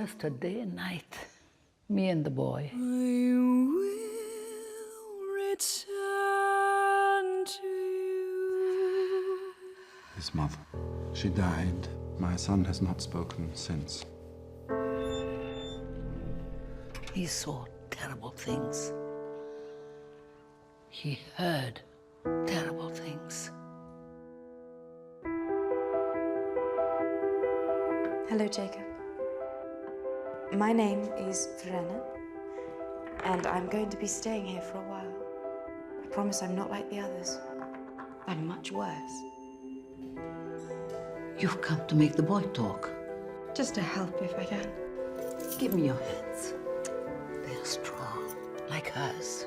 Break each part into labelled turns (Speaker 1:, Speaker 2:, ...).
Speaker 1: just a day and night, me and the boy.
Speaker 2: I will return to you.
Speaker 3: His mother. She died. My son has not spoken since.
Speaker 1: He saw terrible things. He heard terrible things.
Speaker 4: Hello, Jacob. My name is Verena, and I'm going to be staying here for a while. I promise I'm not like the others. I'm much worse.
Speaker 1: You've come to make the boy talk.
Speaker 4: Just to help if I can.
Speaker 1: Give me your hands. They're strong, like hers.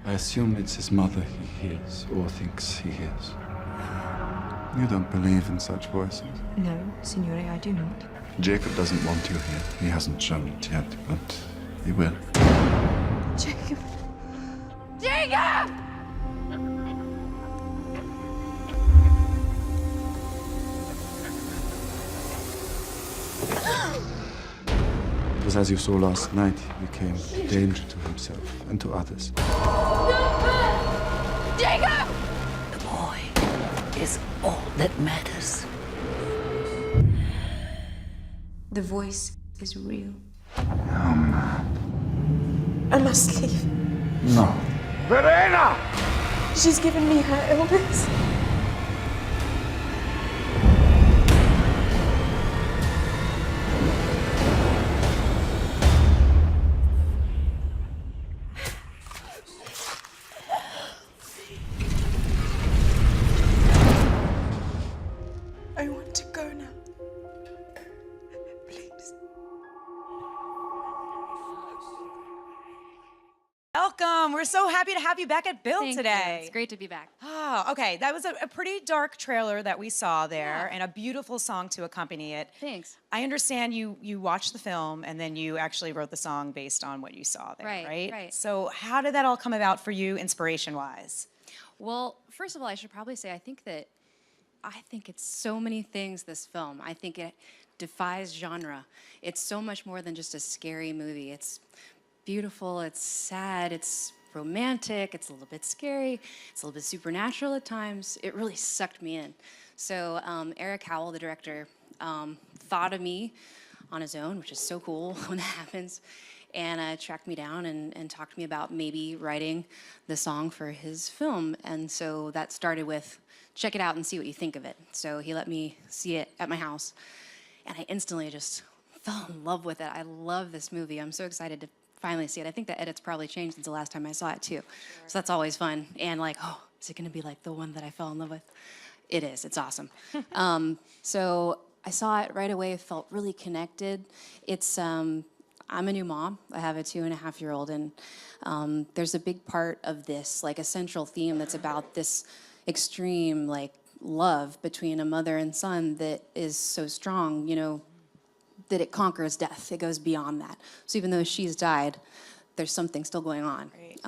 Speaker 3: I assume it's his mother he hears, or thinks he hears. You don't believe in such voices?
Speaker 4: No, Signore, I do not.
Speaker 3: Jacob doesn't want you here. He hasn't shown it yet, but he will.
Speaker 4: Jacob!
Speaker 2: Jacob!
Speaker 3: It was as you saw last night, he became a danger to himself and to others.
Speaker 2: Jacob!
Speaker 1: The boy is all that matters.
Speaker 4: The voice is real.
Speaker 3: Oh, man.
Speaker 4: I must leave.
Speaker 3: No.
Speaker 5: Verena!
Speaker 4: She's given me her illness. I want to go now. Please.
Speaker 6: Welcome. We're so happy to have you back at Bill
Speaker 7: Thank
Speaker 6: today.
Speaker 7: you. It's great to be back.
Speaker 6: Oh, okay. That was a pretty dark trailer that we saw there, and a beautiful song to accompany it.
Speaker 7: Thanks.
Speaker 6: I understand you watched the film and then you actually wrote the song based on what you saw there, right?
Speaker 7: Right.
Speaker 6: So how did that all come about for you, inspiration-wise?
Speaker 7: Well, first of all, I should probably say I think it's so many things, this film. I think it defies genre. It's so much more than just a scary movie. It's beautiful, it's sad, it's romantic, it's a little bit scary, it's a little bit supernatural at times. It really sucked me in. So Eric Howell, the director, thought of me on his own, which is so cool when that happens, and tracked me down and talked to me about maybe writing the song for his film. And so that started with, check it out and see what you think of it. So he let me see it at my house, and I instantly just fell in love with it. I love this movie. I'm so excited to finally see it. I think the edit's probably changed since the last time I saw it too. Sure. So that's always fun. And like, oh, is it gonna be like the one that I fell in love with? It is, it's awesome. So I saw it right away, felt really connected. It's, I'm a new mom. I have a 2.5-year-old, and there's a big part of this, like a central theme that's about this extreme like love between a mother and son that is so strong, you know, that it conquers death. It goes beyond that. So even though she's died, there's something still going on. Right.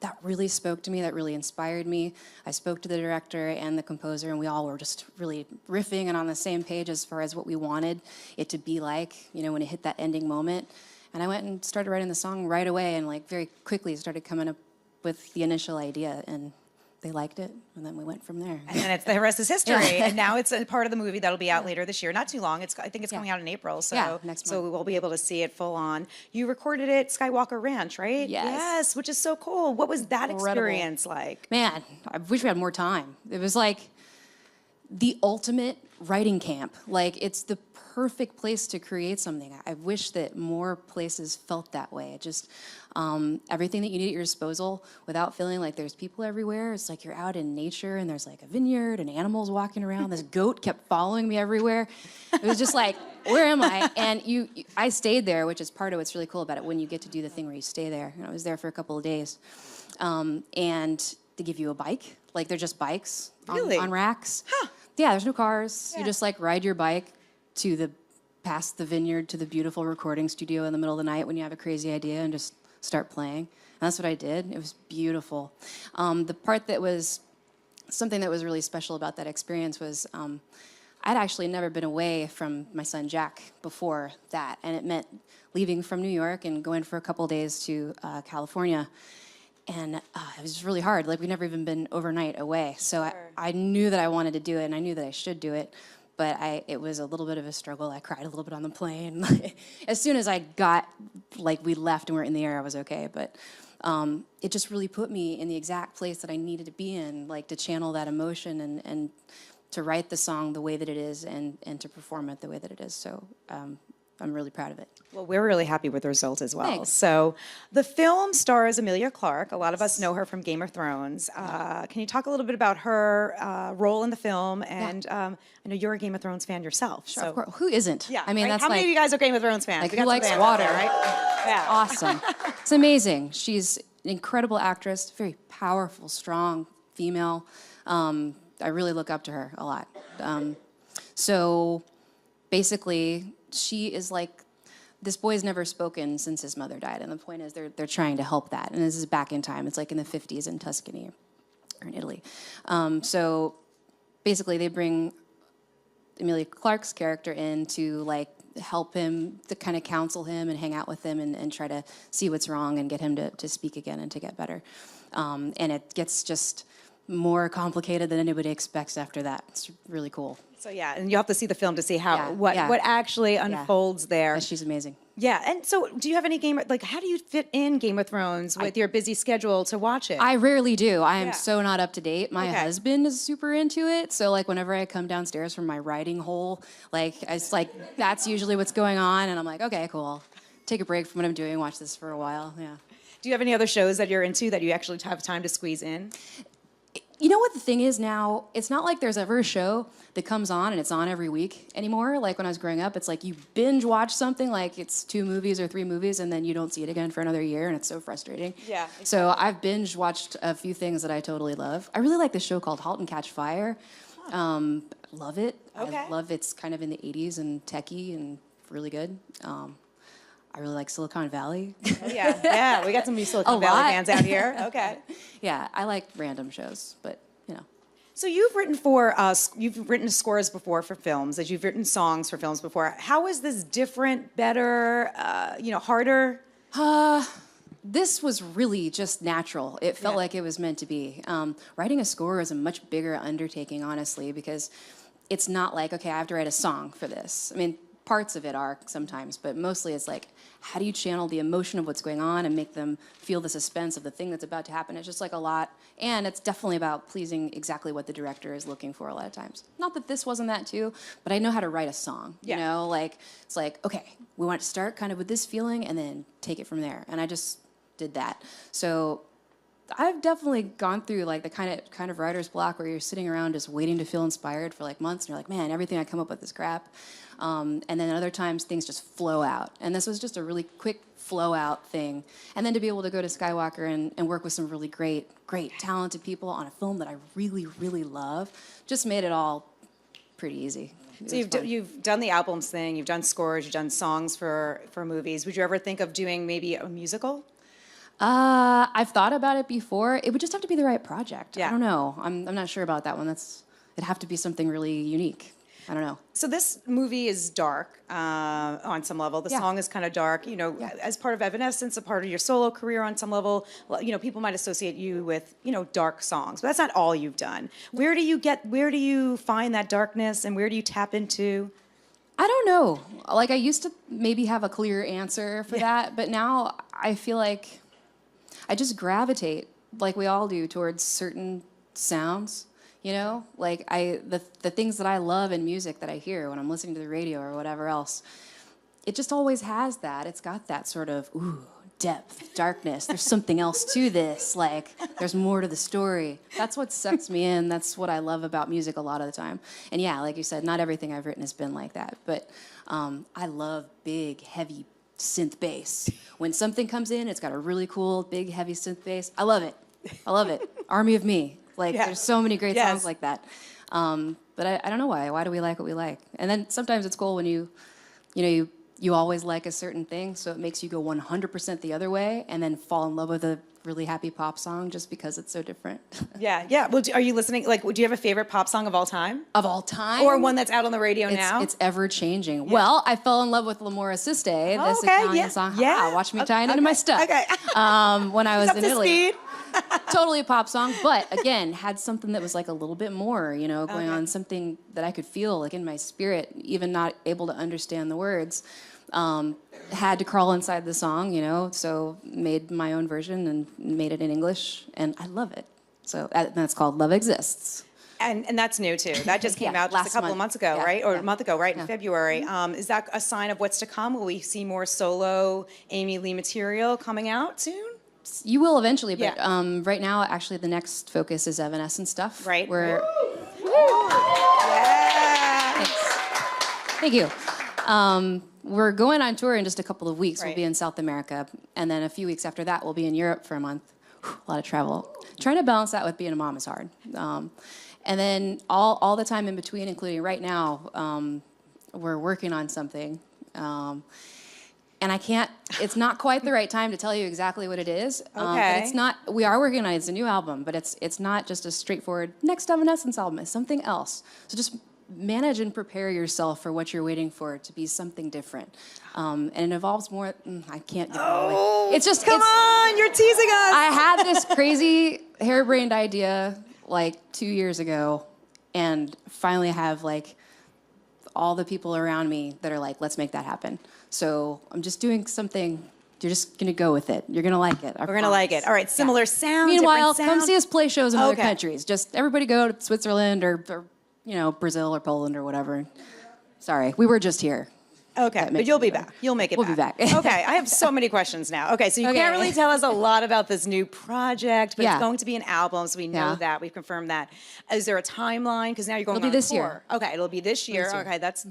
Speaker 7: That really spoke to me. That really inspired me. I spoke to the director and the composer, and we all were just really riffing and on the same page as far as what we wanted it to be like, you know, when it hit that ending moment. And I went and started writing the song right away, and like very quickly started coming up with the initial idea, and they liked it, and then we went from there.
Speaker 6: And then the rest is history.
Speaker 7: Yeah.
Speaker 6: And now it's a part of the movie that'll be out later this year. Not too long. I think it's coming out in April. So,
Speaker 7: Yeah, next
Speaker 6: so
Speaker 7: month.
Speaker 6: we'll be able to see it full on. You recorded it Skywalker Ranch, right?
Speaker 7: Yes.
Speaker 6: Yes, which is so cool. What was that
Speaker 7: Incredible.
Speaker 6: experience like?
Speaker 7: Man, I wish we had more time. It was like the ultimate writing camp. Like, it's the perfect place to create something. I wish that more places felt that way. It just, everything that you need at your disposal without feeling like there's people everywhere. It's like you're out in nature and there's like a vineyard and animals walking around. This goat kept following me everywhere. It was just like, where am I? And I stayed there, which is part of what's really cool about it, when you get to do the thing where you stay there. And I was there for a couple of days. And they give you a bike. Like, they're just bikes on racks.
Speaker 6: Huh.
Speaker 7: Yeah, there's no cars.
Speaker 6: Yeah.
Speaker 7: You just like ride your bike to the past the vineyard to the beautiful recording studio in the middle of the night when you have a crazy idea and just start playing. And that's what I did. It was beautiful. The part that was something that was really special about that experience was I'd actually never been away from my son Jack before that, and it meant leaving from New York and going for a couple days to California. And it was really hard. Like, we'd never even been overnight away. So I knew that I wanted to do it, and I knew that I should do it. But it was a little bit of a struggle. I cried a little bit on the plane. As soon as I got, like, we left and we were in the air, I was okay. But it just really put me in the exact place that I needed to be in, like, to channel that emotion and to write the song the way that it is and to perform it the way that it is. So I'm really proud of it.
Speaker 6: Well, we're really happy with the result as well.
Speaker 7: Thanks.
Speaker 6: So the film stars Emilia Clarke. A lot of us know her from Game of Thrones. Can you talk a little bit about her role in the film? And I know you're a Game of Thrones fan yourself.
Speaker 7: Sure,
Speaker 6: so.
Speaker 7: of course. Who isn't?
Speaker 6: Yeah,
Speaker 7: I mean,
Speaker 6: right?
Speaker 7: that's
Speaker 6: How many
Speaker 7: like,
Speaker 6: of you guys are Game of Thrones fans?
Speaker 7: like,
Speaker 6: We got
Speaker 7: who
Speaker 6: some
Speaker 7: likes
Speaker 6: fans
Speaker 7: water,
Speaker 6: out there, right? Yeah.
Speaker 7: Awesome. It's amazing. She's an incredible actress, very powerful, strong female. I really look up to her a lot. So basically, she is like, this boy's never spoken since his mother died, and the point is they're trying to help that. And this is back in time. It's like in the 50s in Tuscany or in Italy. So basically, they bring Emilia Clarke's character in to like help him, to kind of counsel him and hang out with him and try to see what's wrong and get him to speak again and to get better. And it gets just more complicated than anybody expects after that. It's really cool.
Speaker 6: So yeah, and you have to see the film to see how
Speaker 7: Yeah,
Speaker 6: what
Speaker 7: yeah.
Speaker 6: actually unfolds there.
Speaker 7: Yeah, she's amazing.
Speaker 6: Yeah, and so do you have any how do you fit in Game of Thrones with your busy schedule to watch it?
Speaker 7: I rarely do. I am
Speaker 6: Yeah.
Speaker 7: so not up to date. My
Speaker 6: Okay.
Speaker 7: husband is super into it. So like whenever I come downstairs from my writing hole, like it's like that's usually what's going on, and I'm like, okay, cool. Take a break from what I'm doing, watch this for a while. Yeah.
Speaker 6: Do you have any other shows that you're into that you actually have time to squeeze in?
Speaker 7: You know what the thing is now? It's not like there's ever a show that comes on and it's on every week anymore. Like when I was growing up, it's like you binge watch something, like it's 2 movies or 3 movies, and then you don't see it again for another year, and it's so frustrating.
Speaker 6: Yeah,
Speaker 7: So I've binge watched a few things that I totally love. I really like this show called *Halt and Catch Fire*. Love it.
Speaker 6: Okay.
Speaker 7: I love it's kind of in the 80s and techie and really good. I really like Silicon Valley.
Speaker 6: Yeah, we got some new Silicon Valley
Speaker 7: lot.
Speaker 6: fans out here. Okay.
Speaker 7: Yeah, I like random shows, but you know.
Speaker 6: So you've written scores before for films, as you've written songs for films before. How is this different, better, harder?
Speaker 7: This was really just natural. It felt like it was meant to be. Writing a score is a much bigger undertaking, honestly, because it's not like, okay, I have to write a song for this. I mean, parts of it are sometimes, but mostly it's like, how do you channel the emotion of what's going on and make them feel the suspense of the thing that's about to happen? It's just like a lot, and it's definitely about pleasing exactly what the director is looking for a lot of times. Not that this wasn't that too, but I know how to write a song, you know? Like, it's like, okay, we want to start kind of with this feeling and then take it from there, and I just did that. So I've definitely gone through like the kind of writer's block where you're sitting around just waiting to feel inspired for like months, and you're like, man, everything I come up with is crap. And then other times things just flow out. And this was just a really quick flow out thing. And then to be able to go to Skywalker and work with some really great, talented people on a film that I really, really love just made it all pretty easy.
Speaker 6: So you've done the albums thing, you've done scores, you've done songs for movies. Would you ever think of doing maybe a musical?
Speaker 7: I've thought about it before. It would just have to be the right project.
Speaker 6: Yeah.
Speaker 7: I don't know. I'm not sure about that one. It'd have to be something really unique. I don't know.
Speaker 6: So this movie is dark on some level. The song is kind of dark. You know, as part of Evanescence, a part of your solo career on some level, well, you know, people might associate you with, you know, dark songs, but that's not all you've done. Where do you find that darkness, and where do you tap into?
Speaker 7: I don't know. Like, I used to maybe have a clear answer for that, but now I feel like I just gravitate, like we all do, towards certain sounds. You know, like the things that I love in music that I hear when I'm listening to the radio or whatever else, it just always has that. It's got that sort of, depth, darkness. There's something else to this. Like, there's more to the story. That's what sucks me in. That's what I love about music a lot of the time. And yeah, like you said, not everything I've written has been like that. But I love big, heavy synth bass. When something comes in, it's got a really cool, big, heavy synth bass. I love it. I love it. Army of Me. Like, there's so many great songs like that. But I don't know why. Why do we like what we like? And then sometimes it's cool when you you always like a certain thing, so it makes you go 100% the other way, and then fall in love with a really happy pop song just because it's so different.
Speaker 6: Yeah. Well, are you listening? Like, do you have a favorite pop song of all time?
Speaker 7: Of all time,
Speaker 6: Or one that's out on the radio now?
Speaker 7: It's ever changing. Yeah. Well, I fell in love with L'Amore Assiste, this Italian song.
Speaker 6: Yeah.
Speaker 7: Watch me tying into my stuff.
Speaker 6: Okay.
Speaker 7: When I was
Speaker 6: Up
Speaker 7: in
Speaker 6: to
Speaker 7: Italy.
Speaker 6: speed.
Speaker 7: Totally a pop song, but again, had something that was like a little bit more, going on, something that I could feel like in my spirit, even not able to understand the words. Had to crawl inside the song, so made my own version and made it in English, and I love it. So that's called Love Exists.
Speaker 6: And that's new too. That just came out just a
Speaker 7: last
Speaker 6: couple of
Speaker 7: month.
Speaker 6: months ago,
Speaker 7: Yeah,
Speaker 6: right? Or
Speaker 7: yeah.
Speaker 6: a month ago, right? In
Speaker 7: Yeah.
Speaker 6: February. Is that a sign of what's to come? Will we see more solo Amy Lee material coming out soon?
Speaker 7: You will eventually, but
Speaker 6: Yeah.
Speaker 7: right now, actually, the next focus is Evanescence stuff.
Speaker 6: Right.
Speaker 7: Where
Speaker 6: Yeah.
Speaker 7: Thank you. We're going on tour in just a couple of weeks.
Speaker 6: Right.
Speaker 7: We'll be in South America, and then a few weeks after that, we'll be in Europe for a month. Whew, a lot of travel. Trying to balance that with being a mom is hard. And then all the time in between, including right now, we're working on something. And I can't, it's not quite the right time to tell you exactly what it is.
Speaker 6: Okay.
Speaker 7: But it's not, we are working on it, it's a new album, but it's not just a straightforward next Evanescence album, it's something else. So just manage and prepare yourself for what you're waiting for to be something different. And it involves more, I can't give it away. It's just,
Speaker 6: Come on, you're teasing us.
Speaker 7: I had this crazy harebrained idea like 2 years ago, and finally have like all the people around me that are like, let's make that happen. So I'm just doing something. You're just gonna go with it. You're gonna like it.
Speaker 6: We're gonna like it. All right, similar sound.
Speaker 7: Meanwhile,
Speaker 6: different
Speaker 7: come
Speaker 6: sound.
Speaker 7: see us play shows in other
Speaker 6: Okay.
Speaker 7: countries. Just everybody go to Switzerland or Brazil or Poland or whatever. Sorry, we were just here.
Speaker 6: Okay, but
Speaker 7: makes
Speaker 6: you'll
Speaker 7: it
Speaker 6: be
Speaker 7: better.
Speaker 6: back. You'll make it
Speaker 7: We'll be
Speaker 6: back.
Speaker 7: back.
Speaker 6: Okay, I have so many questions now. Okay, so you
Speaker 7: Okay.
Speaker 6: can't really tell us a lot about this new project, but
Speaker 7: Yeah.
Speaker 6: it's going to be an album, so we know
Speaker 7: Yeah.
Speaker 6: that. We've confirmed that. Is there a timeline? Because now you're going
Speaker 7: It'll be
Speaker 6: on
Speaker 7: this
Speaker 6: tour.
Speaker 7: year.
Speaker 6: Okay, it'll be this year.
Speaker 7: This year.
Speaker 6: Okay, that's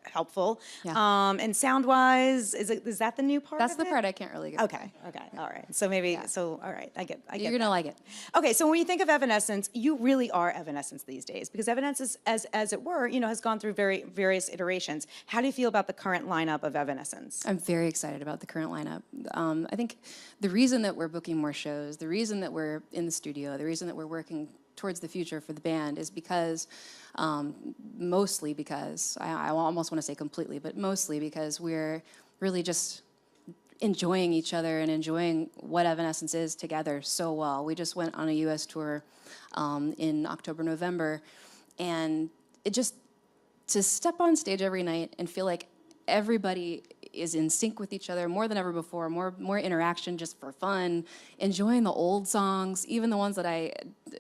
Speaker 6: helpful.
Speaker 7: Yeah.
Speaker 6: And sound-wise, is that the new part
Speaker 7: That's
Speaker 6: of
Speaker 7: the
Speaker 6: it?
Speaker 7: part I can't really get.
Speaker 6: Okay, all right. So maybe, all right, I get
Speaker 7: You're gonna
Speaker 6: that.
Speaker 7: like it.
Speaker 6: Okay, so when you think of Evanescence, you really are Evanescence these days because Evanescence, as it were, has gone through various iterations. How do you feel about the current lineup of Evanescence?
Speaker 7: I'm very excited about the current lineup. I think the reason that we're booking more shows, the reason that we're in the studio, the reason that we're working towards the future for the band is because, mostly because, I almost want to say completely, but mostly because we're really just enjoying each other and enjoying what Evanescence is together so well. We just went on a U.S. tour in October, November, and it just, to step on stage every night and feel like everybody is in sync with each other more than ever before, more interaction just for fun, enjoying the old songs, even the ones that I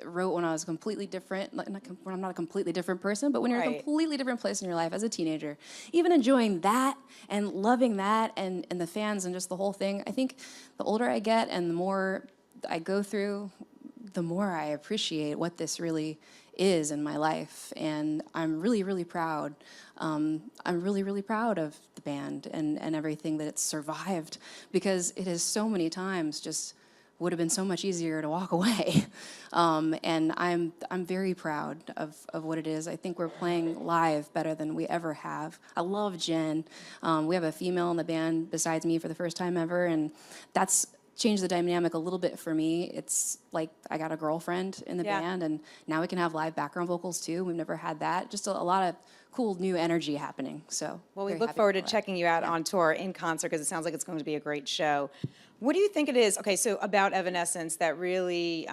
Speaker 7: wrote when I was completely different, when I'm not a completely different person, but when you're in a
Speaker 6: Right.
Speaker 7: completely different place in your life as a teenager, even enjoying that and loving that and the fans and just the whole thing. I think the older I get and the more I go through, the more I appreciate what this really is in my life, and I'm really, really proud. I'm really, really proud of the band and everything that it's survived, because it has so many times just would have been so much easier to walk away. And I'm very proud of what it is. I think we're playing live better than we ever have. I love Jen. We have a female in the band besides me for the first time ever, and that's changed the dynamic a little bit for me. It's like I got a girlfriend in the
Speaker 6: Yeah.
Speaker 7: band, and now we can have live background vocals too. We've never had that. Just a lot of cool new energy happening. So
Speaker 6: Well, we
Speaker 7: very
Speaker 6: look
Speaker 7: happy
Speaker 6: forward to
Speaker 7: about that.
Speaker 6: checking you out on tour in concert because it sounds like it's going to be a great show. What do you think it is? Okay, so about Evanescence that really,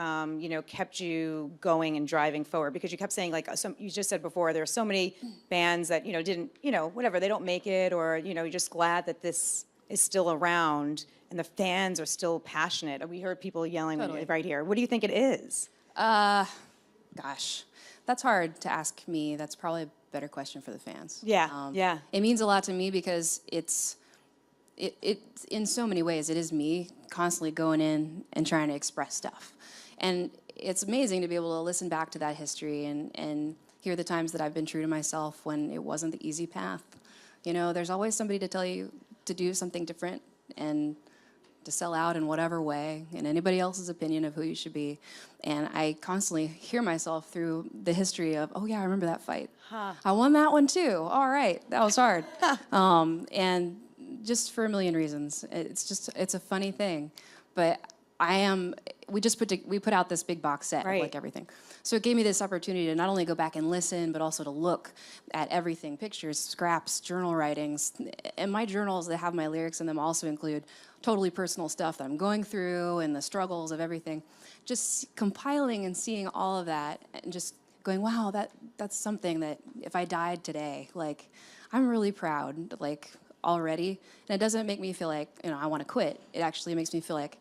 Speaker 6: kept you going and driving forward, because you kept saying you just said before there are so many bands that didn't whatever, they don't make it, or you're just glad that this is still around and the fans are still passionate. We heard people yelling
Speaker 7: Totally.
Speaker 6: right here. What do you think it is?
Speaker 7: Gosh, that's hard to ask me. That's probably a better question for the fans.
Speaker 6: Yeah, yeah.
Speaker 7: It means a lot to me because it's in so many ways, it is me constantly going in and trying to express stuff. And it's amazing to be able to listen back to that history and hear the times that I've been true to myself when it wasn't the easy path. There's always somebody to tell you to do something different and to sell out in whatever way, and anybody else's opinion of who you should be. And I constantly hear myself through the history of, oh yeah, I remember that fight. I won that one too. All right, that was hard. And just for a million reasons. It's a funny thing. But we put out this big box set of like everything. So it gave me this opportunity to not only go back and listen, but also to look at everything, pictures, scraps, journal writings. And my journals that have my lyrics in them also include totally personal stuff that I'm going through and the struggles of everything. Just compiling and seeing all of that and just going, wow, that's something that if I died today, like, I'm really proud, like, already. And it doesn't make me feel like, I want to quit. It actually makes me feel like,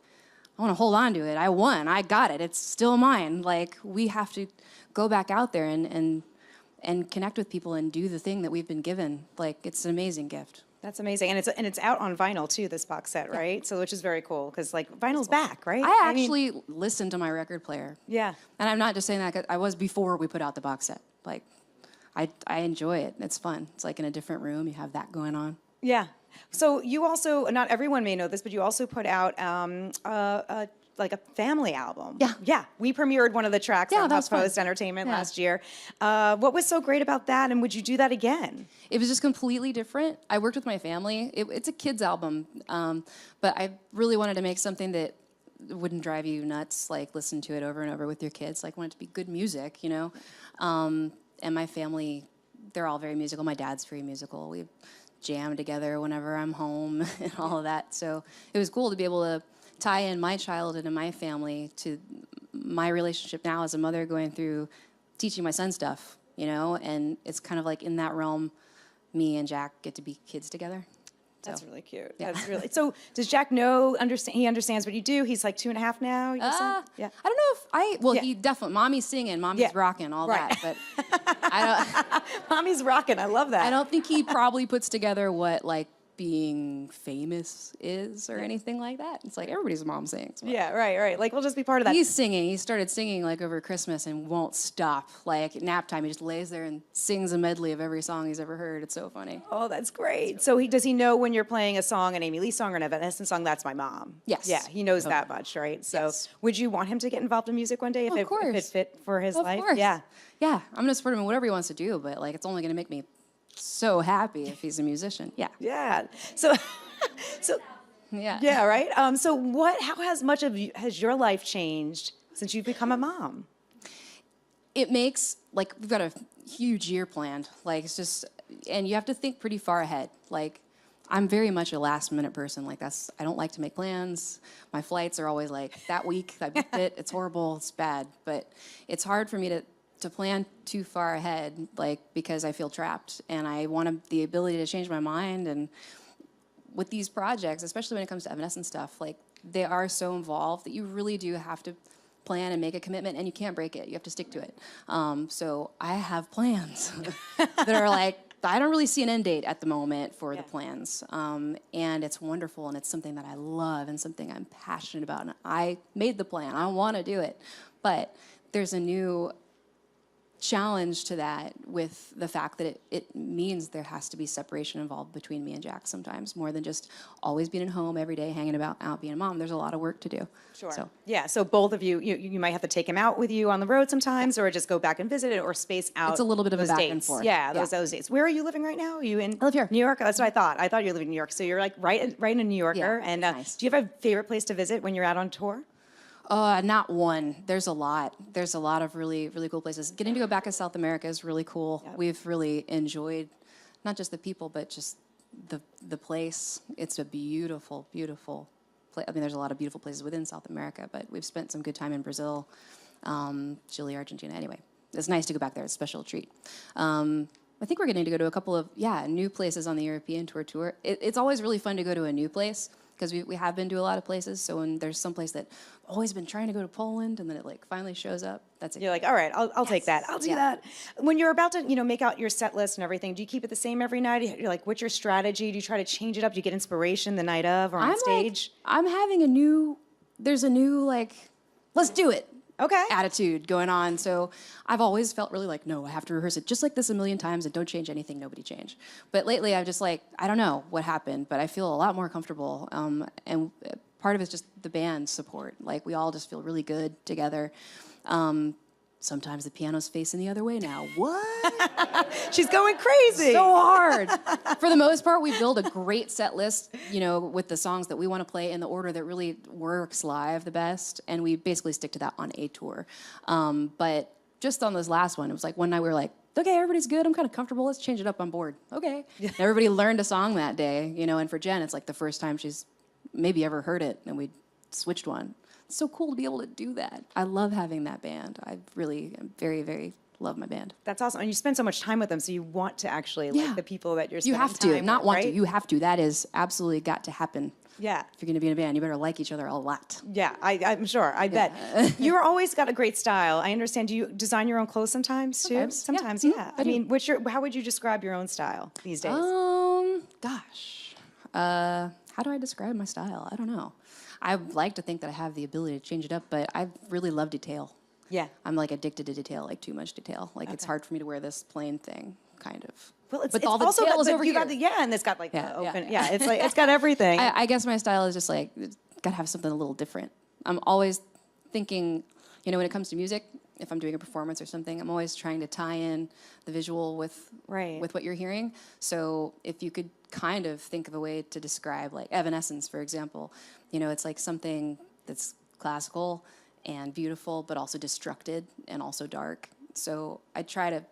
Speaker 7: I want to hold on to it. I won. I got it. It's still mine. Like, we have to go back out there and connect with people and do the thing that we've been given. Like, it's an amazing gift.
Speaker 6: That's amazing, and it's out on vinyl too. This box set, right? So which is very cool because like vinyl's back, right?
Speaker 7: I actually listen to my record player.
Speaker 6: Yeah.
Speaker 7: And I'm not just saying that 'cause I was before we put out the box set. Like, I enjoy it. It's fun. It's like in a different room. You have that going on.
Speaker 6: Yeah. So you also, not everyone may know this, but you also put out like a family album.
Speaker 7: Yeah.
Speaker 6: Yeah. We premiered one of the tracks on
Speaker 7: that was fun.
Speaker 6: HuffPost Entertainment
Speaker 7: Yeah.
Speaker 6: last year. What was so great about that, and would you do that again?
Speaker 7: It was just completely different. I worked with my family. It's a kid's album, but I really wanted to make something that wouldn't drive you nuts, like listen to it over and over with your kids. Like, want it to be good music, And my family, they're all very musical. My dad's very musical. We jam together whenever I'm home and all of that. So it was cool to be able to tie in my childhood and my family to my relationship now as a mother going through teaching my son stuff, and it's kind of like in that realm, me and Jack get to be kids together.
Speaker 6: That's
Speaker 7: So,
Speaker 6: really cute.
Speaker 7: yeah.
Speaker 6: That's really. So does Jack understand? He understands what you do. He's like 2.5 now. You said? Yeah.
Speaker 7: I don't know if
Speaker 6: Yeah.
Speaker 7: he definitely, mommy's singing, mommy's
Speaker 6: Yeah.
Speaker 7: rocking, all
Speaker 6: Right.
Speaker 7: that, but I
Speaker 6: Mommy's rocking. I love that.
Speaker 7: don't think he probably puts together what like being famous is or anything like that. It's like everybody's mom sings.
Speaker 6: Yeah. Right. Like we'll just be part of that.
Speaker 7: He's singing. He started singing like over Christmas and won't stop. Like at nap time, he just lays there and sings a medley of every song he's ever heard. It's so funny.
Speaker 6: Oh, that's great. So does he know when you're playing a song, an Amy Lee song or an Evanescence song, that's my mom?
Speaker 7: Yes.
Speaker 6: Yeah, he knows that much, right? So
Speaker 7: Yes.
Speaker 6: would you want him to get involved in music one day if
Speaker 7: Of
Speaker 6: it
Speaker 7: course.
Speaker 6: fit for his
Speaker 7: Of
Speaker 6: life?
Speaker 7: course.
Speaker 6: Yeah.
Speaker 7: Yeah. I'm going to support him in whatever he wants to do, but like it's only going to make me so happy if he's a musician. Yeah.
Speaker 6: Yeah. So
Speaker 7: Yeah.
Speaker 6: yeah, right? Has your life changed since you've become a mom?
Speaker 7: It makes, like, we've got a huge year planned. Like, it's just, and you have to think pretty far ahead. Like, I'm very much a last minute person. Like, I don't like to make plans. My flights are always like, that week, I booked it, it's horrible, it's bad. But it's hard for me to plan too far ahead, like, because I feel trapped. And I want the ability to change my mind. And with these projects, especially when it comes to Evanescence stuff, like, they are so involved that you really do have to plan and make a commitment, and you can't break it. You have to stick to it. So I have plans that are like, I don't really see an end date at the moment for the plans. And it's wonderful, and it's something that I love and something I'm passionate about. And I made the plan. I want to do it. But there's a new challenge to that with the fact that it means there has to be separation involved between me and Jack sometimes, more than just always being at home every day, hanging out being a mom. There's a lot of work to do.
Speaker 6: Sure.
Speaker 7: So,
Speaker 6: Yeah, so both of you might have to take him out with you on the road sometimes, or just go back and visit it, or space out.
Speaker 7: It's a little bit of a
Speaker 6: those
Speaker 7: back
Speaker 6: dates.
Speaker 7: and forth.
Speaker 6: Yeah,
Speaker 7: Yeah.
Speaker 6: those dates. Where are you living right now? Are you in?
Speaker 7: I live here.
Speaker 6: New York. That's what I thought. I thought you were living in New York. So you're like right in a New Yorker.
Speaker 7: Yeah,
Speaker 6: And
Speaker 7: nice.
Speaker 6: do you have a favorite place to visit when you're out on tour?
Speaker 7: not one. There's a lot. There's a lot of really, really cool places. Getting to go back to South America is really cool.
Speaker 6: Yep.
Speaker 7: We've really enjoyed not just the people, but just the place. It's a beautiful, beautiful place. I mean, there's a lot of beautiful places within South America, but we've spent some good time in Brazil, Chile, Argentina. Anyway, it's nice to go back there. It's a special treat. I think we're getting to go to a couple of, new places on the European tour. It's always really fun to go to a new place, because we have been to a lot of places. So when there's some place that I've always been trying to go to Poland, and then it like finally shows up, that's it.
Speaker 6: You're like, all right, I'll take that. I'll do that. When you're about to, make out your set list and everything, do you keep it the same every night? You're like, what's your strategy? Do you try to change it up? Do you get inspiration the night of or on stage?
Speaker 7: I'm having there's a new like, let's do it.
Speaker 6: Okay.
Speaker 7: Attitude going on. So I've always felt really like, no, I have to rehearse it just like this a million times and don't change anything, nobody change. But lately I've just like, I don't know what happened, but I feel a lot more comfortable. And part of it's just the band support. Like, we all just feel really good together. Sometimes the piano's facing the other way now. What?
Speaker 6: She's going crazy.
Speaker 7: So hard. For the most part, we build a great set list, you know, with the songs that we want to play in the order that really works live the best, and we basically stick to that on a tour. But just on this last one, it was like one night we were like, okay, everybody's good, I'm kind of comfortable, let's change it up on board. Okay. Yeah. Everybody learned a song that day, you know, and for Jen, it's like the first time she's maybe ever heard it, and we switched one. It's so cool to be able to do that. I love having that band. I really am very, very love my band.
Speaker 6: That's awesome. And you spend so much time with them, so you want to actually like the people that you're
Speaker 7: You
Speaker 6: spending
Speaker 7: have
Speaker 6: time
Speaker 7: to,
Speaker 6: with,
Speaker 7: not want
Speaker 6: right?
Speaker 7: to, you have to. That is absolutely got to happen.
Speaker 6: Yeah.
Speaker 7: If you're going to be in a band, you better like each other a lot.
Speaker 6: Yeah, I'm sure. I bet. You're always got a great style. I understand. Do you design your own clothes sometimes too?
Speaker 7: Sometimes, yeah.
Speaker 6: Yeah. I mean, how would you describe your own style these days?
Speaker 7: Gosh. How do I describe my style? I don't know. I like to think that I have the ability to change it up, but I really love detail.
Speaker 6: Yeah.
Speaker 7: I'm like addicted to detail, like too much detail. Like it's hard for me to wear this plain thing, kind of.
Speaker 6: Well, it's
Speaker 7: With all the
Speaker 6: also
Speaker 7: detail
Speaker 6: got
Speaker 7: is
Speaker 6: the,
Speaker 7: over
Speaker 6: you
Speaker 7: here.
Speaker 6: got the and it's got like the
Speaker 7: Yeah,
Speaker 6: open.
Speaker 7: yeah.
Speaker 6: Yeah, it's like it's got everything.
Speaker 7: I guess my style is just like, it's got to have something a little different. I'm always thinking, you know, when it comes to music, if I'm doing a performance or something, I'm always trying to tie in the visual with what you're hearing. So if you could kind of think of a way to describe, like Evanescence, for example, you know, it's like something that's classical and beautiful, but also destructed and also dark. So I try to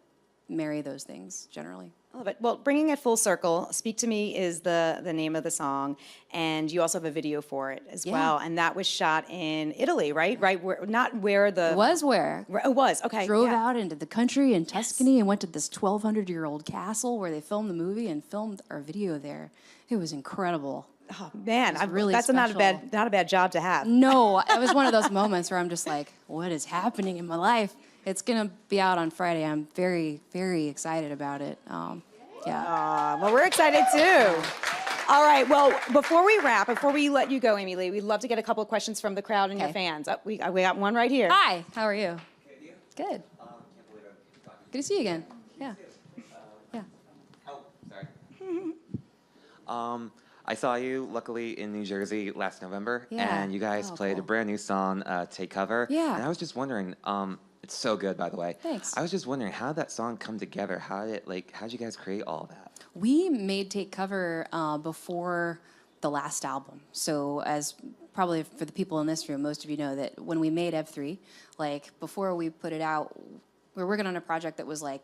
Speaker 7: marry those things generally.
Speaker 6: I love it. Well, bringing it full circle, Speak to Me is the name of the song, and you also have a video for it as well. And that was shot in Italy, right? Right, not where the...
Speaker 7: It was where?
Speaker 6: It was, okay.
Speaker 7: Drove out into the country in Tuscany and went to this 1,200-year-old castle where they filmed the movie and filmed our video there. It was incredible.
Speaker 6: Oh, man,
Speaker 7: really
Speaker 6: that's not
Speaker 7: special.
Speaker 6: a bad job to have.
Speaker 7: No, it was one of those moments where I'm just like, what is happening in my life? It's going to be out on Friday. I'm very, very excited about it.
Speaker 6: Well, we're excited too. All right, well, before we wrap, before we let you go, Amy Lee, we'd love to get a couple of questions from the crowd and your fans. Oh, we got one right here.
Speaker 7: Hi, how are you? Good. Good to see you again. Yeah. Yeah.
Speaker 5: Oh, sorry. I saw you, luckily, in New Jersey last November,
Speaker 7: Yeah.
Speaker 5: and you guys played a
Speaker 7: cool.
Speaker 5: brand new song, Take Cover.
Speaker 7: Yeah.
Speaker 5: And I was just wondering, it's so good, by the way.
Speaker 7: Thanks.
Speaker 5: I was just wondering, how did that song come together? How'd you guys create all of that?
Speaker 7: We made Take Cover before the last album. So as probably for the people in this room, most of you know that when we made Ev3, like before we put it out, we were working on a project that was like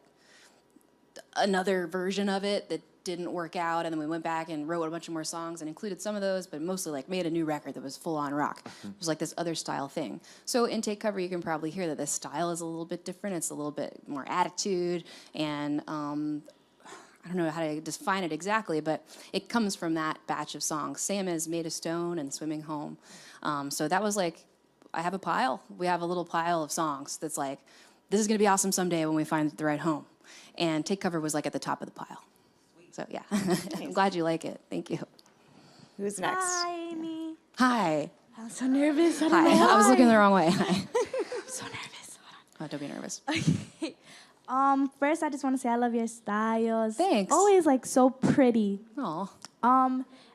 Speaker 7: another version of it that didn't work out, and then we went back and wrote a bunch of more songs and included some of those, but mostly like made a new record that was full on rock. It was like this other style thing. So in Take Cover, you can probably hear that the style is a little bit different. It's a little bit more attitude, and I don't know how to define it exactly, but it comes from that batch of songs, same as Made of Stone and Swimming Home. So that was like, I have a pile. We have a little pile of songs that's like, this is going to be awesome someday when we find the right home. And Take Cover was like at the top of the pile. So yeah, I'm glad you like it. Thank you.
Speaker 6: Who's next?
Speaker 8: Hi, Amy.
Speaker 7: Hi.
Speaker 8: I'm so nervous. I don't
Speaker 7: Hi.
Speaker 8: know why.
Speaker 7: I was looking the wrong way. Hi.
Speaker 8: I'm so nervous.
Speaker 7: Oh, don't be nervous.
Speaker 8: Okay. First, I just want to say I love your styles.
Speaker 7: Thanks.
Speaker 8: Always like so pretty.
Speaker 7: Oh.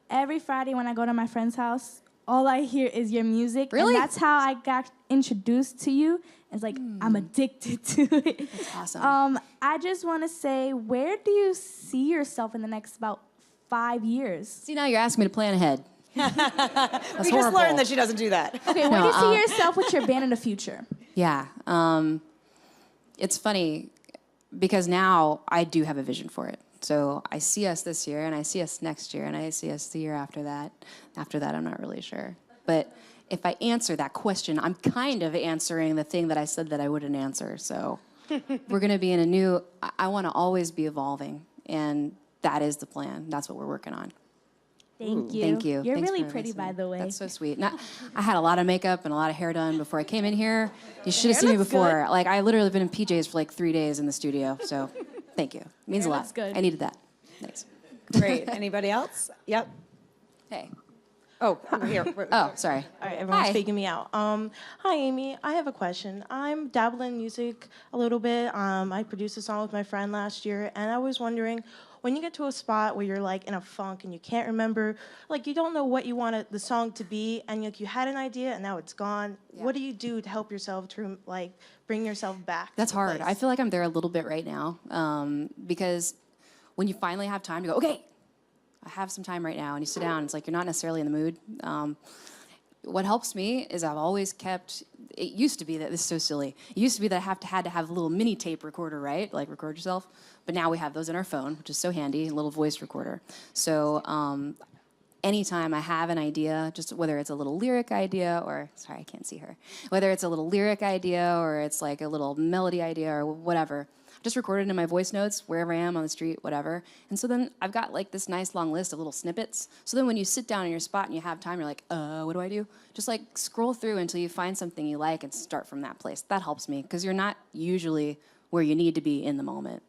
Speaker 8: Every Friday when I go to my friend's house, all I hear is your music.
Speaker 7: Really?
Speaker 8: And that's how I got introduced to you. It's like I'm addicted to it.
Speaker 7: That's awesome.
Speaker 8: I just want to say, where do you see yourself in the next about 5 years?
Speaker 7: See, now you're asking me to plan ahead.
Speaker 6: We just learned that she doesn't do that.
Speaker 8: Okay, where do you see yourself with your band in the future?
Speaker 7: Yeah. It's funny because now I do have a vision for it. So I see us this year, and I see us next year, and I see us the year after that. After that, I'm not really sure. But if I answer that question, I'm kind of answering the thing that I said that I wouldn't answer. So we're going to be in a new, I want to always be evolving, and that is the plan. That's what we're working on.
Speaker 8: Thank you.
Speaker 7: Thank you.
Speaker 8: You're
Speaker 7: Thanks
Speaker 8: really
Speaker 7: for
Speaker 8: pretty,
Speaker 7: listening.
Speaker 8: by the way.
Speaker 7: That's so sweet. I had a lot of makeup and a lot of hair done before I came in here. You should have seen me before.
Speaker 8: good.
Speaker 7: Like, I literally have been in PJs for like 3 days in the studio. So thank you. It means a lot.
Speaker 8: looks good.
Speaker 7: I needed that. Thanks.
Speaker 6: Great. Anybody else? Yep.
Speaker 7: Hey.
Speaker 6: Oh, here.
Speaker 7: Oh, sorry.
Speaker 9: All right, everyone's
Speaker 7: Hi.
Speaker 9: faking me out. Hi, Amy. I have a question. I'm dabbling in music a little bit. I produced a song with my friend last year, and I was wondering, when you get to a spot where you're like in a funk and you can't remember, like you don't know what you wanted the song to be, and like you had an idea and now it's gone. What do you do to help yourself to like bring yourself back?
Speaker 7: That's
Speaker 9: to the
Speaker 7: hard.
Speaker 9: place?
Speaker 7: I feel like I'm there a little bit right now because when you finally have time to go, okay, I have some time right now, and you sit down, it's like you're not necessarily in the mood. What helps me is I've always kept, it used to be that, this is so silly, it used to be that I had to have a little mini tape recorder, right? Like record yourself. But now we have those in our phone, which is so handy, a little voice recorder. So anytime I have an idea, just whether it's a little lyric idea or, sorry, I can't see her, whether it's a little lyric idea or it's like a little melody idea or whatever, just record it in my voice notes, wherever I am on the street, whatever. And so then I've got like this nice long list of little snippets. So then when you sit down in your spot and you have time, you're like, what do I do? Just like scroll through until you find something you like and start from that place. That helps me because you're not usually where you need to be in the moment.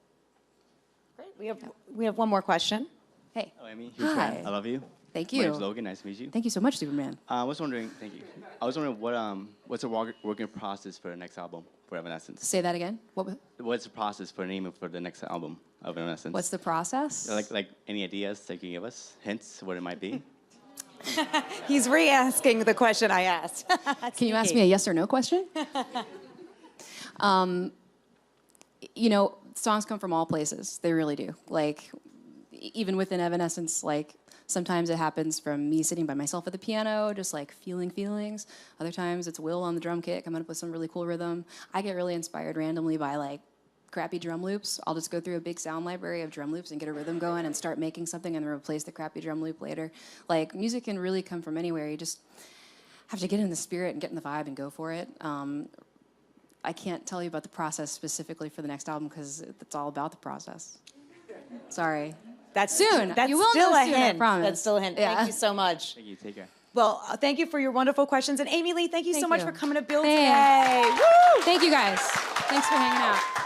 Speaker 6: Great. We have one more question.
Speaker 7: Hey.
Speaker 10: Hello, Amy.
Speaker 7: Hi.
Speaker 10: I love you.
Speaker 7: Thank
Speaker 10: My
Speaker 7: you.
Speaker 10: name's Logan. Nice to meet you.
Speaker 7: Thank you so much, Superman.
Speaker 10: I was wondering, thank you. I was wondering what's the working process for the next album for Evanescence?
Speaker 7: Say that again.
Speaker 10: What's the process for naming for the next album of Evanescence?
Speaker 7: What's the process?
Speaker 10: Like any ideas that you can give us? Hints what it might be?
Speaker 6: He's re-asking the question I asked.
Speaker 7: Can you ask me a yes or no question? You know, songs come from all places. They really do. Like, even within Evanescence, like, sometimes it happens from me sitting by myself at the piano, just like feeling feelings. Other times it's Will on the drum kit coming up with some really cool rhythm. I get really inspired randomly by like crappy drum loops. I'll just go through a big sound library of drum loops and get a rhythm going and start making something and then replace the crappy drum loop later. Like, music can really come from anywhere. You just have to get in the spirit and get in the vibe and go for it. I can't tell you about the process specifically for the next album because it's all about the process. Sorry.
Speaker 6: That's
Speaker 7: soon.
Speaker 6: That's
Speaker 7: You will
Speaker 6: still
Speaker 7: know
Speaker 6: a
Speaker 7: soon, I
Speaker 6: hint.
Speaker 7: promise.
Speaker 6: That's still a hint.
Speaker 7: Yeah.
Speaker 6: Thank you so much.
Speaker 10: Thank you. Take care.
Speaker 6: Well, thank you for your wonderful questions. And Amy Lee, thank you so much for coming to Bill
Speaker 7: Hey.
Speaker 6: today. Woo!
Speaker 7: Thank you guys. Thanks for hanging out.